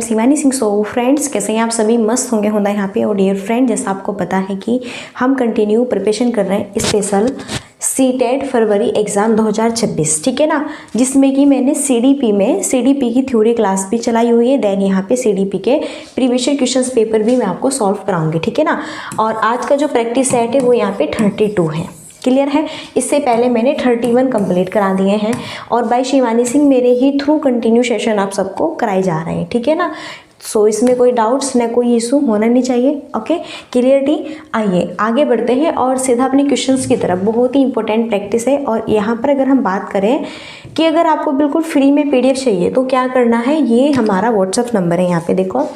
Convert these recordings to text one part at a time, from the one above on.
Shivani Singh. So friends, कैसे हैं आप सभी? मस्त होंगे होता है यहाँ पे। और डियर फ्रेंड, जैसा आपको पता है कि हम कंटिन्यू प्रिपरेशन कर रहे हैं स्पेशल सीटेट फरवरी एग्ज़ाम 2026, ठीक है ना, जिसमें कि मैंने सीडीपी की थ्योरी क्लास भी चलाई हुई है। देन यहाँ पे सीडीपी के प्रीवियस क्वेश्चंस पेपर भी मैं आपको सॉल्व कराऊंगी, ठीक है ना। और आज का जो प्रैक्टिस सेट है वो यहाँ पे 32 है, क्लियर है। इससे पहले मैंने 31 कंप्लीट करा दिए हैं और बाय शिवानी सिंह मेरे ही थ्रू कंटिन्यू सेशन आप सबको कराए जा रहे हैं, ठीक है ना। सो इसमें कोई डाउट्स ना कोई इशू होना नहीं चाहिए। Okay, clarity. आइए आगे बढ़ते हैं और सीधा अपने क्वेश्चंस की तरफ। बहुत ही इंपॉर्टेंट प्रैक्टिस है। और यहाँ पर अगर हम बात करें कि अगर आपको बिल्कुल फ्री में PDF चाहिए तो क्या करना है, ये हमारा व्हाट्सएप नंबर है। यहाँ पे देखो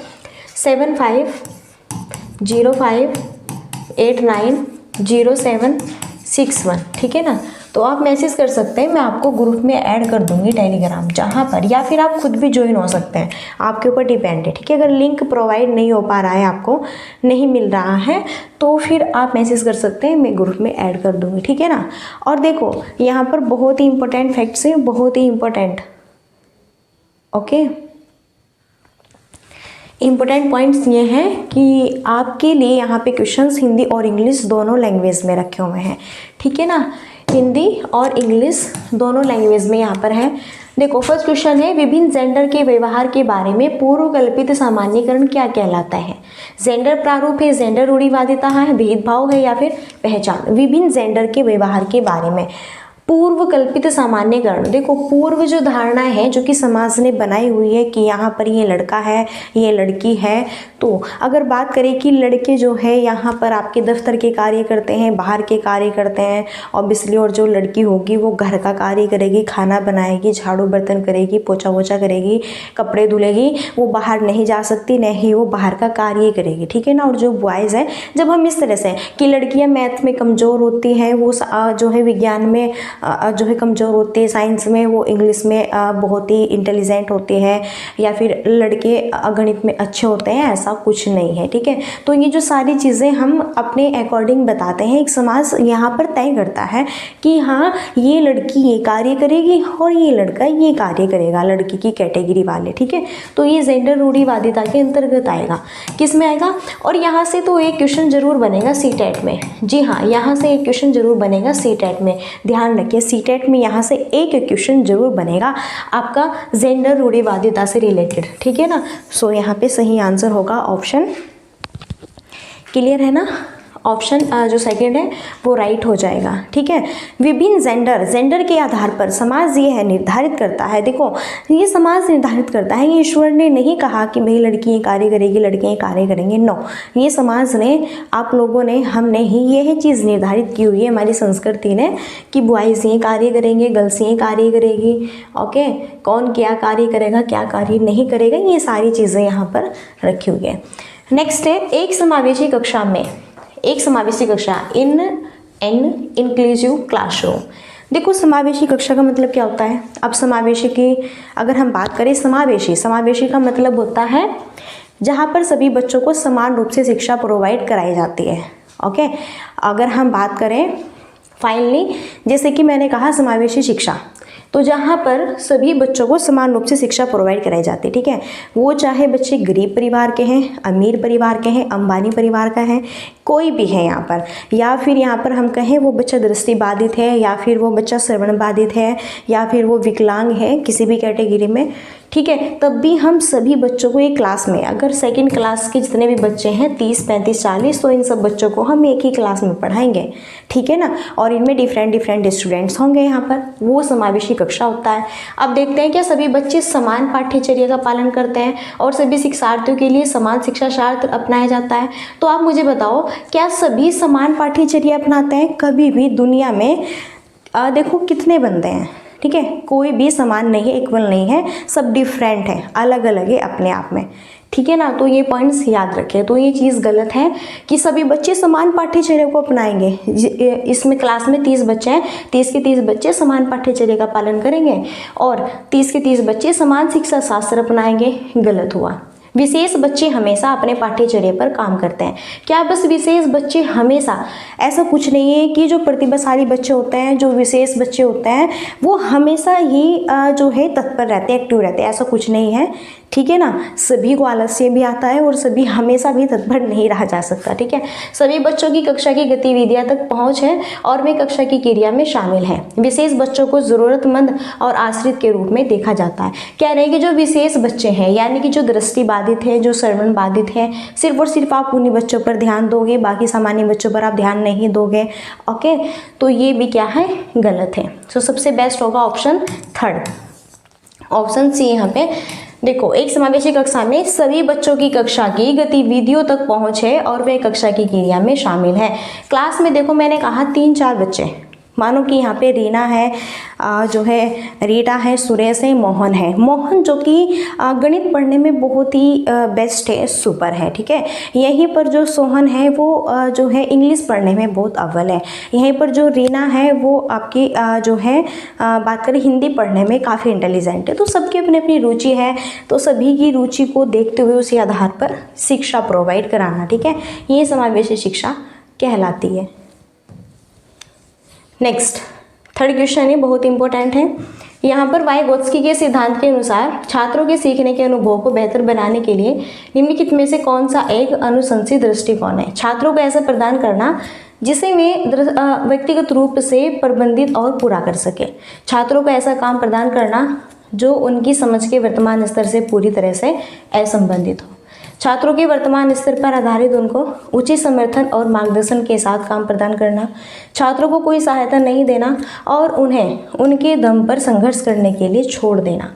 7505890761, ठीक है ना। तो आप मैसेज कर सकते हैं, मैं आपको ग्रुप में ऐड कर दूंगी टेलीग्राम, जहाँ पर, या फिर आप खुद भी ज्वाइन हो सकते हैं, आपके ऊपर डिपेंड है, ठीक है। अगर लिंक प्रोवाइड नहीं हो पा रहा है, आपको नहीं मिल रहा है, तो फिर आप मैसेज कर सकते हैं, मैं ग्रुप में ऐड कर दूंगी, ठीक है ना। और देखो यहाँ पर बहुत ही इंपॉर्टेंट फैक्ट्स है, बहुत ही इंपॉर्टेंट। ओके, इम्पोर्टेंट पॉइंट्स ये हैं कि आपके लिए यहाँ पे क्वेश्चंस हिंदी और इंग्लिश दोनों लैंग्वेज में रखे हुए हैं, ठीक है ना। हिंदी और इंग्लिश दोनों लैंग्वेज में यहाँ पर है। देखो फर्स्ट क्वेश्चन है, विभिन्न जेंडर के व्यवहार के बारे में पूर्व कल्पित सामान्यीकरण क्या कहलाता है। जेंडर प्रारूप है, जेंडर रूढ़िवादिता है, भेदभाव है, या फिर पहचान। विभिन्न जेंडर के व्यवहार के बारे में पूर्व कल्पित सामान्यकरण। देखो पूर्व जो धारणा है जो कि समाज ने बनाई हुई है कि यहाँ पर ये लड़का है, ये लड़की है, तो अगर बात करें कि लड़के जो है यहाँ पर आपके दफ्तर के कार्य करते हैं, बाहर के कार्य करते हैं ऑब्वियसली, और जो लड़की होगी वो घर का कार्य करेगी, खाना बनाएगी, झाड़ू बर्तन करेगी, पोछा वोछा करेगी, कपड़े धुलेगी, वो बाहर नहीं जा सकती, नहीं वो बाहर का कार्य करेगी, ठीक है ना। और जो बॉयज़ है, जब हम इस तरह से कि लड़कियाँ मैथ में कमज़ोर होती हैं, वो जो है विज्ञान में जो है कमज़ोर होती है, साइंस में, वो इंग्लिश में बहुत ही इंटेलिजेंट होते हैं, या फिर लड़के गणित में अच्छे होते हैं, ऐसा कुछ नहीं है, ठीक है। तो ये जो सारी चीज़ें हम अपने अकॉर्डिंग बताते हैं, एक समाज यहाँ पर तय करता है कि हाँ ये लड़की ये कार्य करेगी और ये लड़का ये कार्य करेगा, लड़की की कैटेगरी वाले, ठीक है। तो ये जेंडर रूढ़िवादिता के अंतर्गत आएगा। किस में आएगा? और यहाँ से तो एक क्वेश्चन जरूर बनेगा सीटेट में। जी हाँ, यहाँ से एक क्वेश्चन जरूर बनेगा सीटेट में, ध्यान रखिए। सीटेट में यहाँ से एक क्वेश्चन जरूर बनेगा आपका जेंडर रूढ़िवादिता से रिलेटेड, ठीक है ना। सो यहाँ पे सही आंसर होगा ऑप्शन, क्लियर है ना। ऑप्शन जो सेकंड है वो राइट हो जाएगा, ठीक है। विभिन्न जेंडर के आधार पर समाज ये है निर्धारित करता है। देखो ये समाज निर्धारित करता है, ये ईश्वर ने नहीं कहा कि भाई लड़की ये कार्य करेगी, लड़के ये कार्य करेंगे, नो। ये समाज ने, आप लोगों ने, हमने ही ये चीज़ निर्धारित की हुई है, हमारी संस्कृति ने, कि बॉयज़ ये कार्य करेंगे, गर्ल्स ये कार्य करेगी। ओके, कौन क्या कार्य करेगा, क्या कार्य नहीं करेगा, ये सारी चीज़ें यहाँ पर रखी हुई है। नेक्स्ट है, एक समावेशी कक्षा में, एक समावेशी कक्षा इन एन इंक्लूसिव क्लासरूम। देखो समावेशी कक्षा का मतलब क्या होता है। अब समावेशी की अगर हम बात करें, समावेशी का मतलब होता है जहाँ पर सभी बच्चों को समान रूप से शिक्षा प्रोवाइड कराई जाती है। ओके, अगर हम बात करें फाइनली, जैसे कि मैंने कहा समावेशी शिक्षा, तो जहाँ पर सभी बच्चों को समान रूप से शिक्षा प्रोवाइड कराई जाती है, ठीक है। वो चाहे बच्चे गरीब परिवार के हैं, अमीर परिवार के हैं, अंबानी परिवार का है, कोई भी है यहाँ पर, या फिर यहाँ पर हम कहें वो बच्चा दृष्टि बाधित है, या फिर वो बच्चा श्रवण बाधित है, या फिर वो विकलांग है किसी भी कैटेगरी में, ठीक है। तब भी हम सभी बच्चों को एक क्लास में, अगर सेकंड क्लास के जितने भी बच्चे हैं 30, 35, 40, तो इन सब बच्चों को हम एक ही क्लास में पढ़ाएंगे, ठीक है ना। और इनमें डिफरेंट स्टूडेंट्स होंगे यहाँ पर, वो समावेशी कक्षा होता है। अब देखते हैं क्या सभी बच्चे समान पाठ्यचर्या का पालन करते हैं और सभी शिक्षार्थियों के लिए समान शिक्षा शास्त्र अपनाया जाता है। तो आप मुझे बताओ, क्या सभी समान पाठ्यचर्या अपनाते हैं? कभी भी दुनिया में देखो कितने बंदे हैं, ठीक है, कोई भी समान नहीं है, इक्वल नहीं है, सब डिफरेंट है, अलग अलग है अपने आप में, ठीक है ना। तो ये पॉइंट्स याद रखें। तो ये चीज़ गलत है कि सभी बच्चे समान पाठ्यचर्या को अपनाएंगे। इसमें क्लास में 30 बच्चे हैं, 30 के 30 बच्चे समान पाठ्यचर्या का पालन करेंगे और 30 के 30 बच्चे समान शिक्षा शास्त्र अपनाएंगे, गलत हुआ। विशेष बच्चे हमेशा अपने पाठ्यचर्या पर काम करते हैं। क्या बस विशेष बच्चे हमेशा? ऐसा कुछ नहीं है कि जो प्रतिभाशाली बच्चे होते हैं, जो विशेष बच्चे होते हैं, वो हमेशा ही जो है तत्पर रहते हैं, एक्टिव रहते हैं, ऐसा कुछ नहीं है। ठीक है ना। सभी को आलस्य भी आता है और सभी हमेशा भी तत्पर नहीं रहा जा सकता, ठीक है। सभी बच्चों की कक्षा की गतिविधियां तक पहुंच है और वे कक्षा की क्रिया में शामिल हैं। विशेष बच्चों को जरूरतमंद और आश्रित के रूप में देखा जाता है। कह रहे हैं कि जो विशेष बच्चे हैं, यानी कि जो दृष्टि बाधित है, जो श्रवण बाधित है, सिर्फ और सिर्फ आप उन्हीं बच्चों पर ध्यान दोगे, बाकी सामान्य बच्चों पर आप ध्यान नहीं दोगे। ओके, तो ये भी क्या है, गलत है। तो सबसे बेस्ट होगा ऑप्शन थर्ड, ऑप्शन सी। यहाँ पे देखो, एक समावेशी कक्षा में सभी बच्चों की कक्षा की गतिविधियों तक पहुंच है और वे कक्षा की क्रिया में शामिल है। क्लास में देखो मैंने कहा 3-4 बच्चे, मानो कि यहाँ पे रीना है, जो है रीटा है, सुरेश है, मोहन है। मोहन जो कि गणित पढ़ने में बहुत ही बेस्ट है, सुपर है, ठीक है। यहीं पर जो सोहन है वो जो है इंग्लिश पढ़ने में बहुत अव्वल है। यहीं पर जो रीना है वो आपकी जो है बात करें हिंदी पढ़ने में काफ़ी इंटेलिजेंट है। तो सबकी अपनी अपनी रुचि है, तो सभी की रुचि को देखते हुए उसी आधार पर शिक्षा प्रोवाइड कराना, ठीक है, ये समावेशी शिक्षा कहलाती है। नेक्स्ट थर्ड क्वेश्चन है, बहुत इंपॉर्टेंट है। यहाँ पर वाइगोत्स्की के सिद्धांत के अनुसार छात्रों के सीखने के अनुभव को बेहतर बनाने के लिए निम्नलिखित में से कौन सा एक अनुशंसित दृष्टिकोण है। छात्रों को ऐसा प्रदान करना जिसे वे व्यक्तिगत रूप से प्रबंधित और पूरा कर सके। छात्रों को ऐसा काम प्रदान करना जो उनकी समझ के वर्तमान स्तर से पूरी तरह से असंबंधित हो। छात्रों के वर्तमान स्तर पर आधारित उनको उचित समर्थन और मार्गदर्शन के साथ काम प्रदान करना। छात्रों को कोई सहायता नहीं देना और उन्हें उनके दम पर संघर्ष करने के लिए छोड़ देना।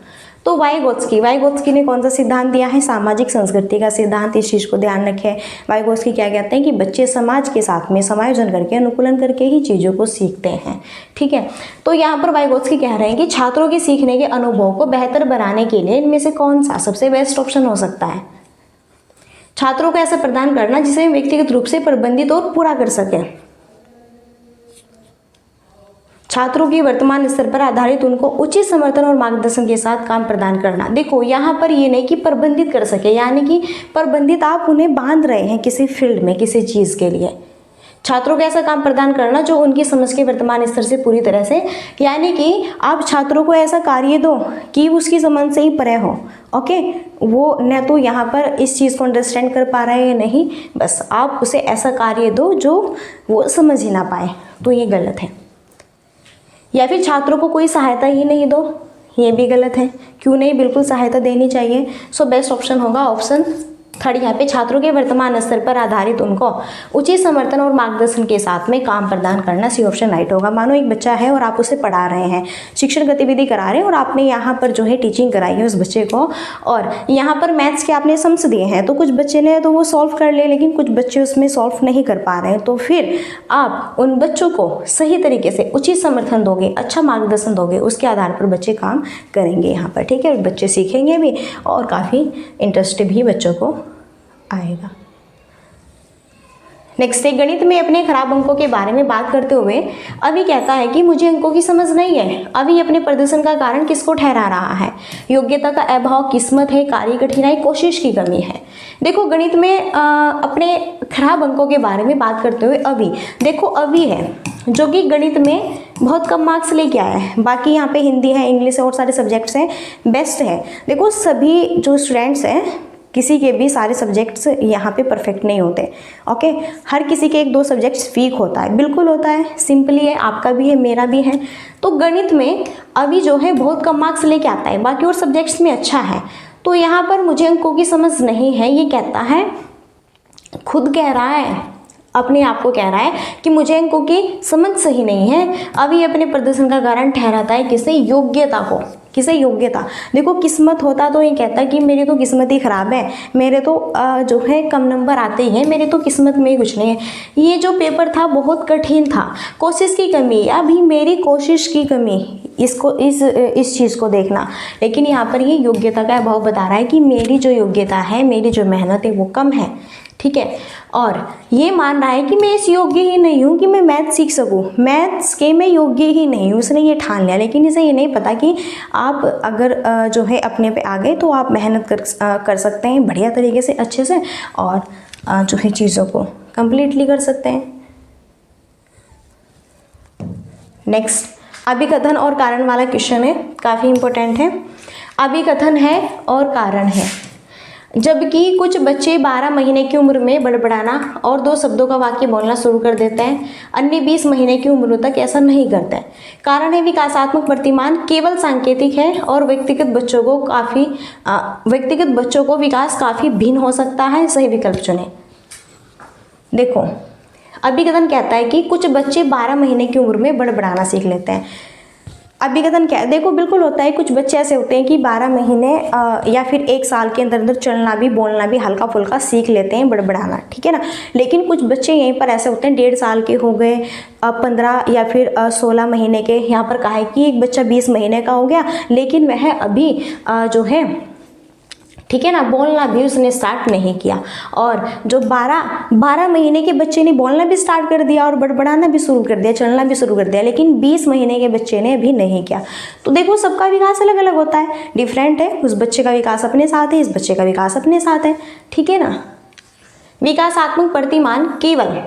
तो वाइगोत्स्की ने कौन सा सिद्धांत दिया है, सामाजिक संस्कृति का सिद्धांत। इस चीज़ को ध्यान रखें। वाइगोत्स्की क्या कहते हैं कि बच्चे समाज के साथ में समायोजन करके, अनुकूलन करके ही चीज़ों को सीखते हैं, ठीक है। तो यहाँ पर वाइगोत्स्की कह रहे हैं कि छात्रों के सीखने के अनुभव को बेहतर बनाने के लिए इनमें से कौन सा सबसे बेस्ट ऑप्शन हो सकता है। छात्रों को ऐसा प्रदान करना जिसे व्यक्तिगत रूप से प्रबंधित और पूरा कर सके। छात्रों के वर्तमान स्तर पर आधारित उनको उचित समर्थन और मार्गदर्शन के साथ काम प्रदान करना। देखो यहाँ पर ये नहीं कि प्रबंधित कर सके, यानी कि प्रबंधित आप उन्हें बांध रहे हैं किसी फील्ड में, किसी चीज़ के लिए। छात्रों को ऐसा काम प्रदान करना जो उनकी समझ के वर्तमान स्तर से पूरी तरह से, यानी कि आप छात्रों को ऐसा कार्य दो कि उसकी समझ से ही परे हो। ओके, वो न तो यहाँ पर इस चीज़ को अंडरस्टैंड कर पा रहा है या नहीं, बस आप उसे ऐसा कार्य दो जो वो समझ ही ना पाए, तो ये गलत है। या फिर छात्रों को कोई सहायता ही नहीं दो, ये भी गलत है। क्यों नहीं, बिल्कुल सहायता देनी चाहिए। सो बेस्ट ऑप्शन होगा ऑप्शन थर्ड। यहाँ पे छात्रों के वर्तमान स्तर पर आधारित उनको उचित समर्थन और मार्गदर्शन के साथ में काम प्रदान करना, सी ऑप्शन राइट होगा। मानो एक बच्चा है और आप उसे पढ़ा रहे हैं, शिक्षण गतिविधि करा रहे हैं और आपने यहाँ पर जो है टीचिंग कराई है उस बच्चे को, और यहाँ पर मैथ्स के आपने सम्स दिए हैं, तो कुछ बच्चे ने तो वो सॉल्व कर ले, लेकिन कुछ बच्चे उसमें सॉल्व नहीं कर पा रहे हैं। तो फिर आप उन बच्चों को सही तरीके से उचित समर्थन दोगे, अच्छा मार्गदर्शन दोगे, उसके आधार पर बच्चे काम करेंगे यहाँ पर, ठीक है। बच्चे सीखेंगे भी और काफ़ी इंटरेस्ट भी बच्चों को आएगा। नेक्स्ट है, गणित में अपने खराब अंकों के बारे में बात करते हुए अभी कहता है कि मुझे अंकों की समझ नहीं है। अभी अपने प्रदर्शन का कारण किसको ठहरा रहा है? योग्यता का अभाव, किस्मत है, कार्य कठिनाई, कोशिश की कमी है। देखो गणित में अपने खराब अंकों के बारे में बात करते हुए अभी देखो, अभी है जो कि गणित में बहुत कम मार्क्स लेके आया है। बाकी यहाँ पे हिंदी है, इंग्लिश है और सारे सब्जेक्ट्स हैं, बेस्ट है। देखो सभी जो स्टूडेंट्स हैं, किसी के भी सारे सब्जेक्ट्स यहाँ पे परफेक्ट नहीं होते। ओके, हर किसी के 1-2 सब्जेक्ट्स वीक होता है, बिल्कुल होता है, सिंपली है, आपका भी है, मेरा भी है। तो गणित में अभी जो है बहुत कम मार्क्स लेके आता है, बाकी और सब्जेक्ट्स में अच्छा है। तो यहाँ पर मुझे अंकों की समझ नहीं है, ये कहता है, खुद कह रहा है, अपने आप को कह रहा है कि मुझे अंकों की समझ सही नहीं है। अभी अपने प्रदर्शन का कारण ठहराता है किसे? योग्यता को। किसे? योग्यता। देखो किस्मत होता तो ये कहता कि मेरी तो किस्मत ही खराब है, मेरे तो जो है कम नंबर आते ही हैं, मेरे तो किस्मत में ही कुछ नहीं है, ये जो पेपर था बहुत कठिन था, कोशिश की कमी, अभी मेरी कोशिश की कमी, इसको इस चीज़ को देखना। लेकिन यहाँ पर ये योग्यता का अभाव बता रहा है कि मेरी जो योग्यता है, मेरी जो मेहनत है वो कम है, ठीक है। और ये मान रहा है कि मैं इस योग्य ही नहीं हूँ कि मैं मैथ सीख सकूँ, मैथ्स के मैं योग्य ही नहीं हूँ, उसने ये ठान लिया। लेकिन इसे ये नहीं पता कि आप अगर जो है अपने पे आ गए तो आप मेहनत कर सकते हैं बढ़िया तरीके से, अच्छे से, और जो है चीज़ों को कंप्लीटली कर सकते हैं। नेक्स्ट, अभिकथन और कारण वाला क्वेश्चन है, काफ़ी इंपॉर्टेंट है। अभिकथन है और कारण है। जबकि कुछ बच्चे 12 महीने की उम्र में बड़बड़ाना और 2 शब्दों का वाक्य बोलना शुरू कर देते हैं, अन्य 20 महीने की उम्र तक ऐसा नहीं करते हैं। कारण है विकासात्मक प्रतिमान केवल सांकेतिक है और व्यक्तिगत बच्चों को विकास काफ़ी भिन्न हो सकता है। सही विकल्प चुनें। देखो, अभिकथन कहता है कि कुछ बच्चे 12 महीने की उम्र में बड़बड़ाना सीख लेते हैं। अभिकथन क्या है? देखो, बिल्कुल होता है, कुछ बच्चे ऐसे होते हैं कि 12 महीने या फिर 1 साल के अंदर अंदर चलना भी बोलना भी हल्का फुल्का सीख लेते हैं, बड़बड़ाना, ठीक है ना। लेकिन कुछ बच्चे यहीं पर ऐसे होते हैं 1.5 साल के हो गए, 15 या फिर 16 महीने के। यहाँ पर कहा है कि एक बच्चा 20 महीने का हो गया लेकिन वह अभी जो है, ठीक है ना, बोलना भी उसने स्टार्ट नहीं किया। और जो 12 महीने के बच्चे ने बोलना भी स्टार्ट कर दिया और बड़बड़ाना भी शुरू कर दिया, चलना भी शुरू कर दिया, लेकिन 20 महीने के बच्चे ने अभी नहीं किया। तो देखो, सबका विकास अलग अलग होता है, डिफरेंट है। उस बच्चे का विकास अपने साथ है, इस बच्चे का विकास अपने साथ है, ठीक है ना। विकासात्मक प्रतिमान केवल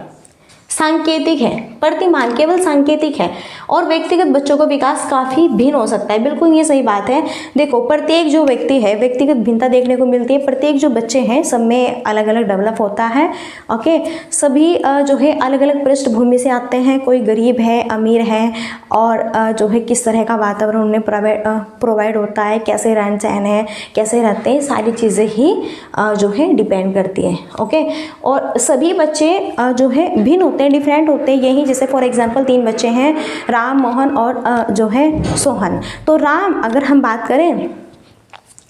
सांकेतिक है, प्रतिमान केवल सांकेतिक है और व्यक्तिगत बच्चों का विकास काफ़ी भिन्न हो सकता है। बिल्कुल ये सही बात है। देखो, प्रत्येक जो व्यक्ति है व्यक्तिगत भिन्नता देखने को मिलती है। प्रत्येक जो बच्चे हैं सब में अलग अलग डेवलप होता है। ओके, सभी जो है अलग अलग पृष्ठभूमि से आते हैं। कोई गरीब है, अमीर है, और जो है किस तरह का वातावरण उन्हें प्रोवाइड होता है, कैसे रहन सहन है, कैसे रहते हैं, सारी चीज़ें ही जो है डिपेंड करती है। ओके, और सभी बच्चे जो है भिन्न होते हैं, डिफरेंट होते हैं। यही जैसे फॉर एग्जांपल 3 बच्चे हैं, राम, मोहन और जो है सोहन। तो राम, अगर हम बात करें,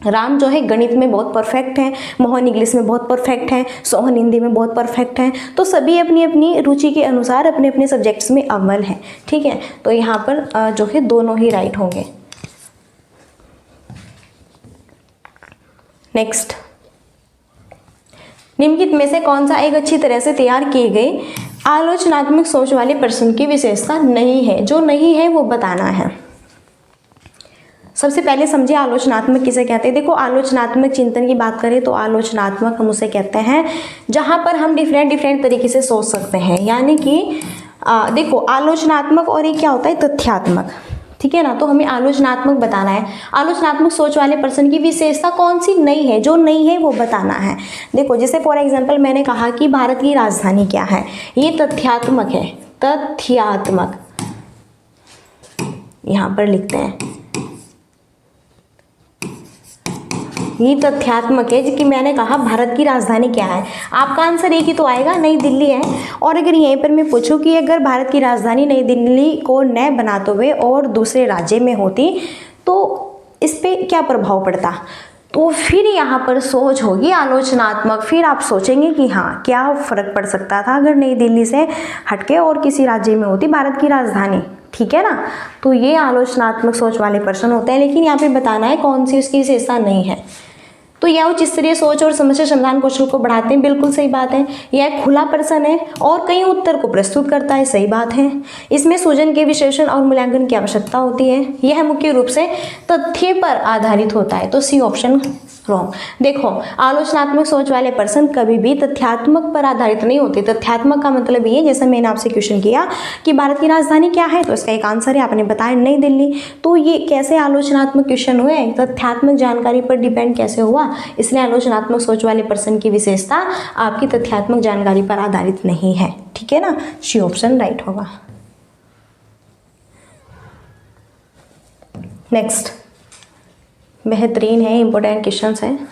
राम जो है गणित में बहुत परफेक्ट है, मोहन इंग्लिश में बहुत परफेक्ट है, सोहन हिंदी में बहुत परफेक्ट है। तो सभी अपनी अपनी रुचि के अनुसार अपने अपने सब्जेक्ट्स में अव्वल हैं, ठीक है। तो यहाँ पर जो है दोनों ही राइट होंगे। नेक्स्ट, निम्नलिखित में से कौन सा एक अच्छी तरह से तैयार किए गए आलोचनात्मक सोच वाले पर्सन की विशेषता नहीं है? जो नहीं है वो बताना है। सबसे पहले समझिए आलोचनात्मक किसे कहते हैं। देखो, आलोचनात्मक चिंतन की बात करें तो आलोचनात्मक हम उसे कहते हैं जहां पर हम डिफरेंट तरीके से सोच सकते हैं। यानी कि देखो, आलोचनात्मक और एक क्या होता है, तथ्यात्मक, ठीक है ना। तो हमें आलोचनात्मक बताना है। आलोचनात्मक सोच वाले पर्सन की विशेषता कौन सी नहीं है, जो नहीं है वो बताना है। देखो, जैसे फॉर एग्जांपल मैंने कहा कि भारत की राजधानी क्या है, ये तथ्यात्मक है, तथ्यात्मक यहाँ पर लिखते हैं, ये तथ्यात्मक है कि मैंने कहा भारत की राजधानी क्या है। आपका आंसर एक ही तो आएगा, नई दिल्ली है। और अगर यहीं पर मैं पूछूं कि अगर भारत की राजधानी नई दिल्ली को न बनाते हुए और दूसरे राज्य में होती तो इस पे क्या प्रभाव पड़ता, तो फिर यहाँ पर सोच होगी आलोचनात्मक। फिर आप सोचेंगे कि हाँ, क्या फ़र्क पड़ सकता था अगर नई दिल्ली से हटके और किसी राज्य में होती भारत की राजधानी, ठीक है ना। तो ये आलोचनात्मक सोच वाले पर्सन होते हैं। लेकिन यहाँ पे बताना है कौन सी उसकी विशेषता नहीं है। तो यह उच्च स्तरीय सोच और समस्या समाधान कौशल को बढ़ाते हैं, बिल्कुल सही बात है। यह खुला पर्सन है और कई उत्तर को प्रस्तुत करता है, सही बात है। इसमें सूजन के विश्लेषण और मूल्यांकन की आवश्यकता होती है। यह मुख्य रूप से तथ्य पर आधारित होता है। तो सी ऑप्शन रॉन्ग। देखो, आलोचनात्मक सोच वाले पर्सन कभी भी तथ्यात्मक पर आधारित नहीं होते। तथ्यात्मक का मतलब ये, जैसे मैंने आपसे क्वेश्चन किया कि भारत की राजधानी क्या है, तो इसका एक आंसर है, आपने बताया नई दिल्ली। तो ये कैसे आलोचनात्मक क्वेश्चन हुए, तथ्यात्मक जानकारी पर डिपेंड कैसे हुआ, इसलिए आलोचनात्मक सोच वाले पर्सन की विशेषता आपकी तथ्यात्मक जानकारी पर आधारित नहीं है, ठीक है ना। सी ऑप्शन राइट होगा। नेक्स्ट, बेहतरीन है, इंपॉर्टेंट क्वेश्चंस हैं।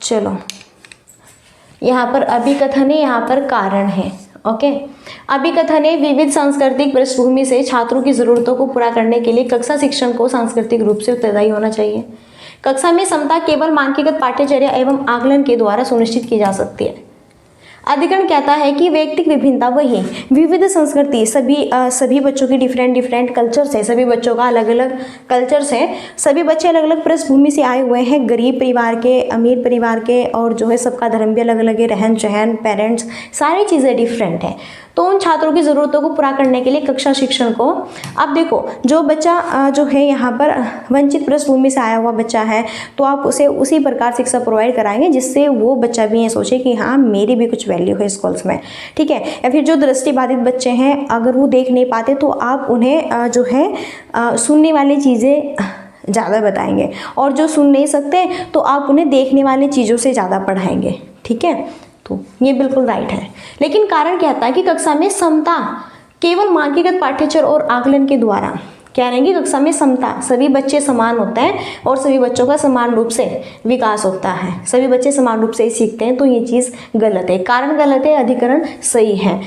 चलो, यहाँ पर अभिकथन है, यहाँ पर कारण है। ओके, अभिकथन है विविध सांस्कृतिक पृष्ठभूमि से छात्रों की जरूरतों को पूरा करने के लिए कक्षा शिक्षण को सांस्कृतिक रूप से उत्तरदायी होना चाहिए। कक्षा में समता केवल मानकीकृत पाठ्यचर्या एवं आकलन के द्वारा सुनिश्चित की जा सकती है। अधिकरण कहता है कि व्यक्तिगत विभिन्नता वही विविध संस्कृति, सभी बच्चों की डिफरेंट कल्चर्स है, सभी बच्चों का अलग अलग कल्चर्स है, सभी बच्चे अलग अलग पृष्ठभूमि से आए हुए हैं, गरीब परिवार के, अमीर परिवार के, और जो है सबका धर्म भी अलग अलग है, रहन सहन, पेरेंट्स, सारी चीज़ें डिफरेंट है। तो उन छात्रों की ज़रूरतों को पूरा करने के लिए कक्षा शिक्षण को, अब देखो जो बच्चा जो है यहाँ पर वंचित पृष्ठभूमि से आया हुआ बच्चा है, तो आप उसे उसी प्रकार शिक्षा प्रोवाइड कराएंगे जिससे वो बच्चा भी ये सोचे कि हाँ, मेरी भी कुछ वैल्यू है स्कूल्स में, ठीक है। या फिर जो दृष्टिबाधित बच्चे हैं, अगर वो देख नहीं पाते तो आप उन्हें जो है सुनने वाली चीज़ें ज़्यादा बताएंगे, और जो सुन नहीं सकते तो आप उन्हें देखने वाली चीज़ों से ज़्यादा पढ़ाएंगे। ठीक है, तो ये बिल्कुल राइट है। लेकिन कारण क्या था कि कक्षा में समता केवल मानकीकृत पाठ्यचर्या और आकलन के द्वारा, क्या रहेंगे, कक्षा में समता, सभी बच्चे समान होते हैं और सभी बच्चों का समान रूप से विकास होता है, सभी बच्चे समान रूप से ही सीखते हैं, तो ये चीज़ गलत है। कारण गलत है, अधिकरण सही है।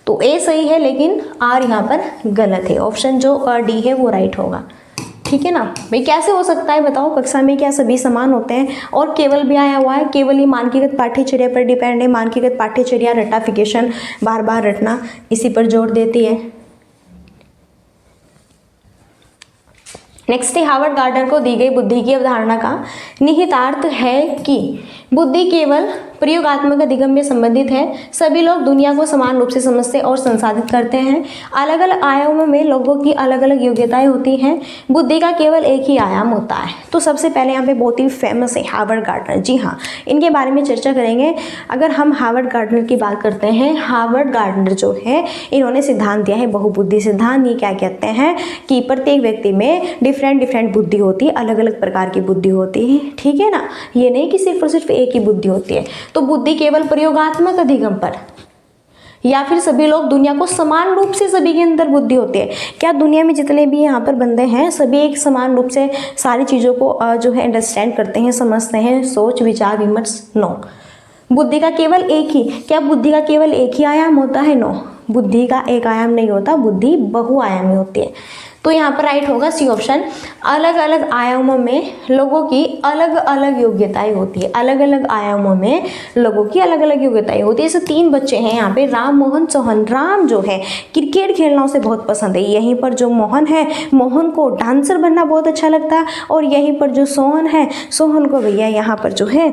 तो ए सही है लेकिन आर यहाँ पर गलत है। ऑप्शन जो डी है वो राइट होगा। ठीक है ना भाई, कैसे हो सकता है बताओ, कक्षा में क्या सभी समान होते हैं? और केवल भी आया हुआ है, केवल ही मानकीकृत पाठ्यचर्या पर डिपेंड है। मानकीकृत पाठ्यचर्या रटाफिकेशन, बार बार रटना, इसी पर जोर देती है। नेक्स्ट है, हार्वर्ड गार्डनर को दी गई बुद्धि की अवधारणा का निहितार्थ है कि बुद्धि केवल प्रयोगात्मक अधिगम में संबंधित है। सभी लोग दुनिया को समान रूप से समझते और संसाधित करते हैं। अलग अलग आयामों में लोगों की अलग अलग योग्यताएं होती हैं। बुद्धि का केवल एक ही आयाम होता है। तो सबसे पहले यहाँ पे बहुत ही फेमस है हार्वर्ड गार्डनर। जी हाँ, इनके बारे में चर्चा करेंगे। अगर हम हार्वर्ड गार्डनर की बात करते हैं, हार्वर्ड गार्डनर जो है इन्होंने सिद्धांत दिया है बहुबुद्धि सिद्धांत। ये क्या कहते हैं कि प्रत्येक व्यक्ति में डिफरेंट बुद्धि होती है, अलग अलग प्रकार की बुद्धि होती है। ठीक है ना, ये नहीं कि सिर्फ और सिर्फ एक ही बुद्धि होती है। तो बुद्धि केवल प्रयोगात्मक अधिगम पर, या फिर सभी लोग दुनिया को समान रूप से, सभी के अंदर बुद्धि होती है। क्या दुनिया में जितने भी यहाँ पर बंदे हैं सभी एक समान रूप से सारी चीज़ों को जो है अंडरस्टैंड करते हैं, समझते हैं, सोच विचार विमर्श? नो। बुद्धि का केवल एक ही, क्या बुद्धि का केवल एक ही आयाम होता है? नो, बुद्धि का एक आयाम नहीं होता, बुद्धि बहुआयामी होती है। तो यहाँ पर राइट होगा सी ऑप्शन। अलग अलग आयामों में लोगों की अलग अलग योग्यताएं होती है। अलग अलग आयामों में लोगों की अलग अलग योग्यताएं होती है। जैसे 3 बच्चे हैं यहाँ पे, राम मोहन सोहन। राम जो है क्रिकेट खेलना उसे बहुत पसंद है। यहीं पर जो मोहन है, मोहन को डांसर बनना बहुत अच्छा लगता है। और यहीं पर जो सोहन है, सोहन को भैया यहाँ पर जो है,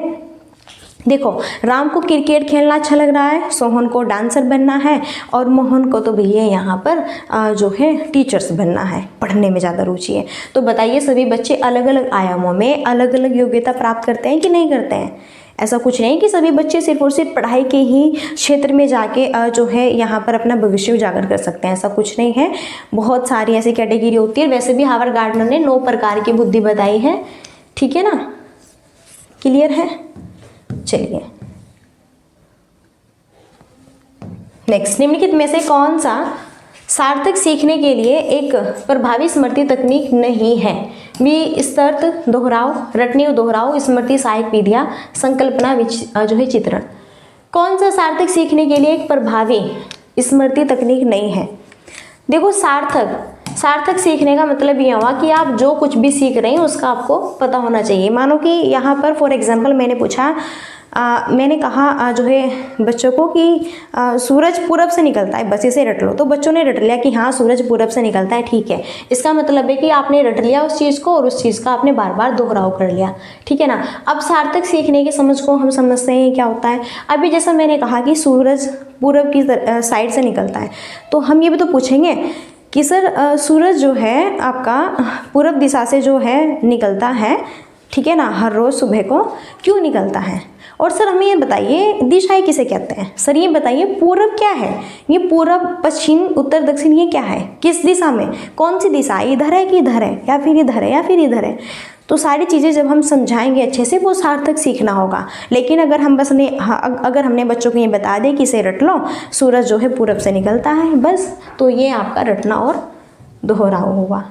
देखो, राम को क्रिकेट खेलना अच्छा लग रहा है, सोहन को डांसर बनना है, और मोहन को तो भैया यहाँ पर जो है टीचर्स बनना है, पढ़ने में ज़्यादा रुचि है। तो बताइए सभी बच्चे अलग अलग आयामों में अलग अलग योग्यता प्राप्त करते हैं कि नहीं करते हैं? ऐसा कुछ नहीं कि सभी बच्चे सिर्फ और सिर्फ पढ़ाई के ही क्षेत्र में जाके जो है यहाँ पर अपना भविष्य उजागर कर सकते हैं, ऐसा कुछ नहीं है। बहुत सारी ऐसी कैटेगरी होती है। वैसे भी हार्वर्ड गार्डनर ने 9 प्रकार की बुद्धि बताई है। ठीक है ना, क्लियर है? चलिए नेक्स्ट, निम्नलिखित में से कौन सा सार्थक सीखने के लिए एक प्रभावी स्मृति तकनीक नहीं है? विस्तृत दोहराव, रटनीय दोहराव, स्मृति सहायक विधियां, संकल्पना जो है चित्रण। कौन सा सार्थक सीखने के लिए एक प्रभावी स्मृति तकनीक नहीं है? देखो, सार्थक सीखने का मतलब ये हुआ कि आप जो कुछ भी सीख रहे हैं उसका आपको पता होना चाहिए। मानो कि यहाँ पर फॉर एग्जांपल मैंने पूछा, मैंने कहा जो है बच्चों को कि सूरज पूरब से निकलता है, बस इसे रट लो। तो बच्चों ने रट लिया कि हाँ सूरज पूरब से निकलता है, ठीक है। इसका मतलब है कि आपने रट लिया उस चीज़ को और उस चीज़ का आपने बार बार दोहराव कर लिया। ठीक है ना। अब सार्थक सीखने की समझ को हम समझते हैं क्या होता है। अभी जैसा मैंने कहा कि सूरज पूरब की साइड से निकलता है, तो हम ये भी तो पूछेंगे कि सर सूरज जो है आपका पूरब दिशा से जो है निकलता है, ठीक है ना, हर रोज़ सुबह को क्यों निकलता है? और सर हमें ये बताइए दिशाएं किसे कहते हैं? सर ये बताइए पूरब क्या है? ये पूरब, पश्चिम, उत्तर, दक्षिण, ये क्या है? किस दिशा में? कौन सी दिशा? इधर है कि इधर है, या फिर इधर है, या फिर इधर है? तो सारी चीज़ें जब हम समझाएंगे अच्छे से, वो सार्थक सीखना होगा। लेकिन अगर हम अगर हमने बच्चों को ये बता दें कि इसे रट लो, सूरज जो है पूरब से निकलता है, बस, तो ये आपका रटना और दोहराव होगा।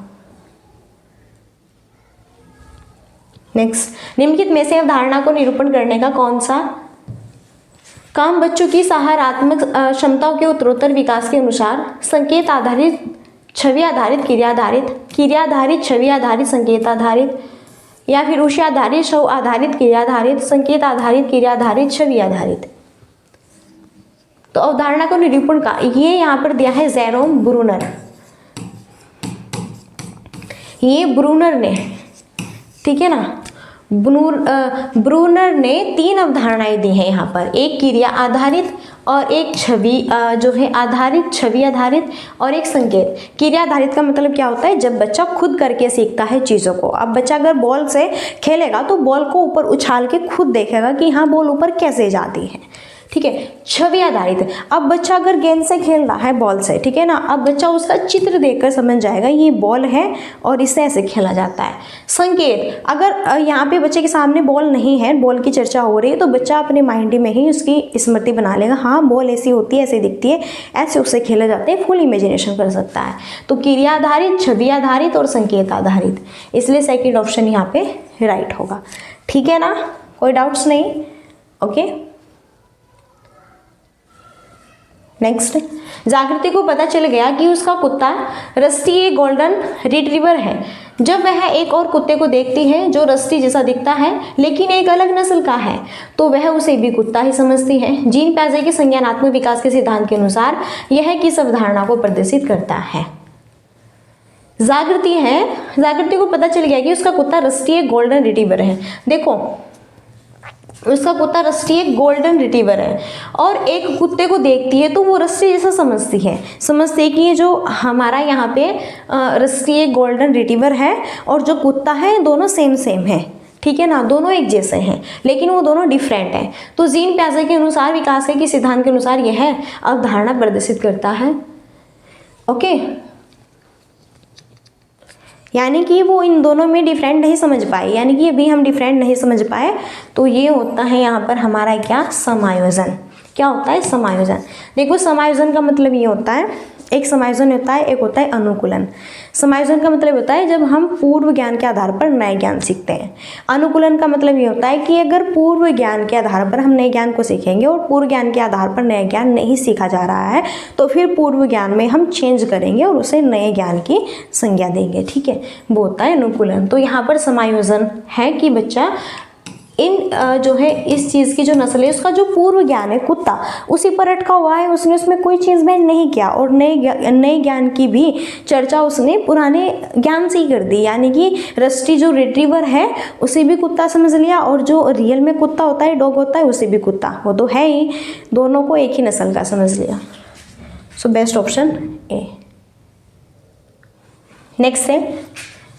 नेक्स्ट, निम्नलिखित में से अवधारणा को निरूपण करने का कौन सा काम बच्चों की सहारात्मक क्षमताओं के उत्तरोत्तर विकास के अनुसार संकेत आधारित, छवि आधारित, क्रिया आधारित, छवि आधारित, संकेत आधारित, या फिर उषा आधारित, शव आधारित, क्रिया आधारित, संकेत आधारित, क्रिया आधारित, छवि आधारित? तो अवधारणा को निरूपण का ये यहाँ पर दिया है जेरोम ब्रूनर। ये ब्रूनर ने, ठीक है ना, ब्रूनर ने 3 अवधारणाएं दी हैं यहाँ पर। एक क्रिया आधारित और एक छवि जो है आधारित, छवि आधारित, और एक संकेत। क्रिया आधारित का मतलब क्या होता है? जब बच्चा खुद करके सीखता है चीज़ों को। अब बच्चा अगर बॉल से खेलेगा तो बॉल को ऊपर उछाल के खुद देखेगा कि हाँ बॉल ऊपर कैसे जाती है, ठीक है, छवि आधारित। अब बच्चा अगर गेंद से खेल रहा है, बॉल से, ठीक है ना, अब बच्चा उसका चित्र देखकर समझ जाएगा ये बॉल है और इसे ऐसे खेला जाता है। संकेत, अगर यहाँ पे बच्चे के सामने बॉल नहीं है, बॉल की चर्चा हो रही है, तो बच्चा अपने माइंड में ही उसकी स्मृति बना लेगा, हाँ बॉल ऐसी होती है, ऐसी दिखती है, ऐसे उससे खेला जाता है, फुल इमेजिनेशन कर सकता है। तो क्रिया आधारित, छवि आधारित और संकेत आधारित, इसलिए सेकंड ऑप्शन यहाँ पे राइट होगा। ठीक है ना, कोई डाउट्स नहीं? ओके, नेक्स्ट, जागृति को पता चल गया कि उसका कुत्ता रस्टी एक गोल्डन रिट्रीवर है। जब वह एक और कुत्ते को देखती है जो रस्टी जैसा दिखता है लेकिन एक अलग नस्ल का है, तो वह उसे भी कुत्ता ही समझती है। जीन पियाजे के संज्ञानात्मक विकास के सिद्धांत के अनुसार यह किस अवधारणा को प्रदर्शित करता है? जागृति को पता चल गया कि उसका कुत्ता रस्टी एक गोल्डन रिट्रीवर है। देखो, उसका कुत्ता रस्टी एक गोल्डन रिट्रीवर है और एक कुत्ते को देखती है तो वो रस्टी जैसा समझती है कि ये जो हमारा यहाँ पे रस्टी एक गोल्डन रिट्रीवर है और जो कुत्ता है दोनों सेम है, ठीक है ना, दोनों एक जैसे हैं लेकिन वो दोनों डिफरेंट हैं। तो जीन पियाजे के अनुसार, विकास के सिद्धांत के अनुसार यह अवधारणा प्रदर्शित करता है। ओके, यानी कि वो इन दोनों में डिफरेंट नहीं समझ पाए, यानी कि अभी हम डिफरेंट नहीं समझ पाए, तो ये होता है यहाँ पर हमारा क्या, समायोजन। क्या होता है? समायोजन। देखो, समायोजन का मतलब ये होता है, एक समायोजन होता है, एक होता है अनुकूलन। समायोजन का मतलब होता है जब हम पूर्व ज्ञान के आधार पर नए ज्ञान सीखते हैं। अनुकूलन का मतलब ये होता है कि अगर पूर्व ज्ञान के आधार पर हम नए ज्ञान को सीखेंगे और पूर्व ज्ञान के आधार पर नया ज्ञान नहीं सीखा जा रहा है तो फिर पूर्व ज्ञान में हम चेंज करेंगे और उसे नए ज्ञान की संज्ञा देंगे। ठीक है, वो होता है अनुकूलन। तो यहाँ पर समायोजन है कि बच्चा इन जो है इस चीज़ की जो नस्ल है उसका जो पूर्व ज्ञान है, कुत्ता उसी पर अटका हुआ है, उसने उसमें कोई चीज़ में नहीं किया और नए ज्ञान की भी चर्चा उसने पुराने ज्ञान से ही कर दी। यानी कि रस्टी जो रिट्रीवर है उसे भी कुत्ता समझ लिया और जो रियल में कुत्ता होता है, डॉग होता है, उसे भी कुत्ता, वो तो है ही, दोनों को एक ही नस्ल का समझ लिया। So best option A. Next है,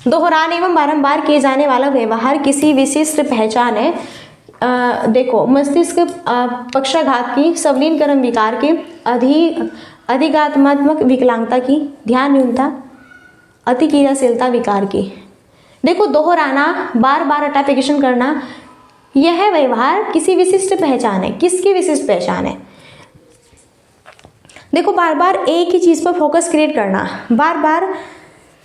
दोहरान एवं बारंबार किए जाने वाला व्यवहार किसी विशिष्ट पहचान है। देखो, मस्तिष्क पक्षाघात की, संवलीन कर्म विकार की, अधिगात्मात्मक विकलांगता की, ध्यान न्यूनता, अति क्रियाशीलता विकार की। देखो, दोहराना, बार बार अटाफिकेशन करना, यह व्यवहार किसी विशिष्ट पहचान है। किसकी विशिष्ट पहचान है? देखो, बार बार एक ही चीज़ पर फोकस क्रिएट करना, बार बार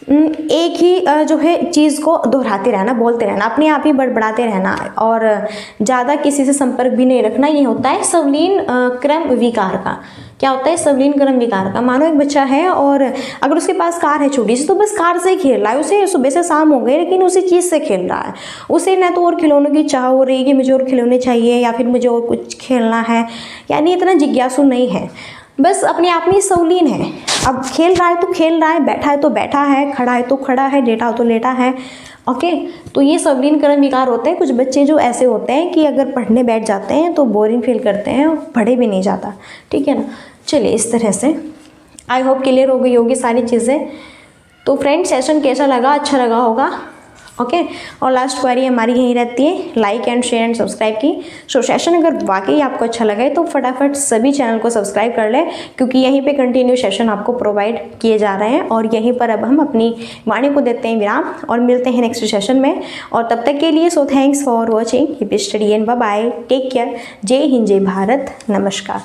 एक ही जो है चीज़ को दोहराते रहना, बोलते रहना, अपने आप ही बड़बड़ाते रहना और ज़्यादा किसी से संपर्क भी नहीं रखना, ये होता है संवलीन क्रम विकार का। क्या होता है? संवलीन क्रम विकार का। मानो एक बच्चा है और अगर उसके पास कार है छोटी सी, तो बस कार से ही खेल रहा है, उसे सुबह से शाम हो गई लेकिन उसी चीज़ से खेल रहा है, उसे ना तो और खिलौनों की चाह हो रही है कि मुझे और खिलौने चाहिए या फिर मुझे और कुछ खेलना है, यानी इतना जिज्ञासु नहीं है, बस अपने आप में संवलीन है। अब खेल रहा है तो खेल रहा है, बैठा है तो बैठा है, खड़ा है तो खड़ा है, लेटा हो तो लेटा है। ओके, तो ये संवलीन क्रम विकार होते हैं। कुछ बच्चे जो ऐसे होते हैं कि अगर पढ़ने बैठ जाते हैं तो बोरिंग फील करते हैं और पढ़े भी नहीं जाता। ठीक है ना, चलिए इस तरह से आई होप क्लियर हो गई होगी सारी चीज़ें। तो फ्रेंड, सेशन कैसा लगा? अच्छा लगा होगा। ओके, और लास्ट क्वेरी हमारी यही रहती है, like and share and subscribe की। सो सेशन अगर वाकई आपको अच्छा लगे तो फटाफट सभी चैनल को सब्सक्राइब कर लें, क्योंकि यहीं पे कंटिन्यू सेशन आपको प्रोवाइड किए जा रहे हैं और यहीं पर अब हम अपनी वाणी को देते हैं विराम और मिलते हैं नेक्स्ट सेशन में। और तब तक के लिए so thanks for watching, keep study and bye bye, take care. जय हिंद, जय भारत, नमस्कार।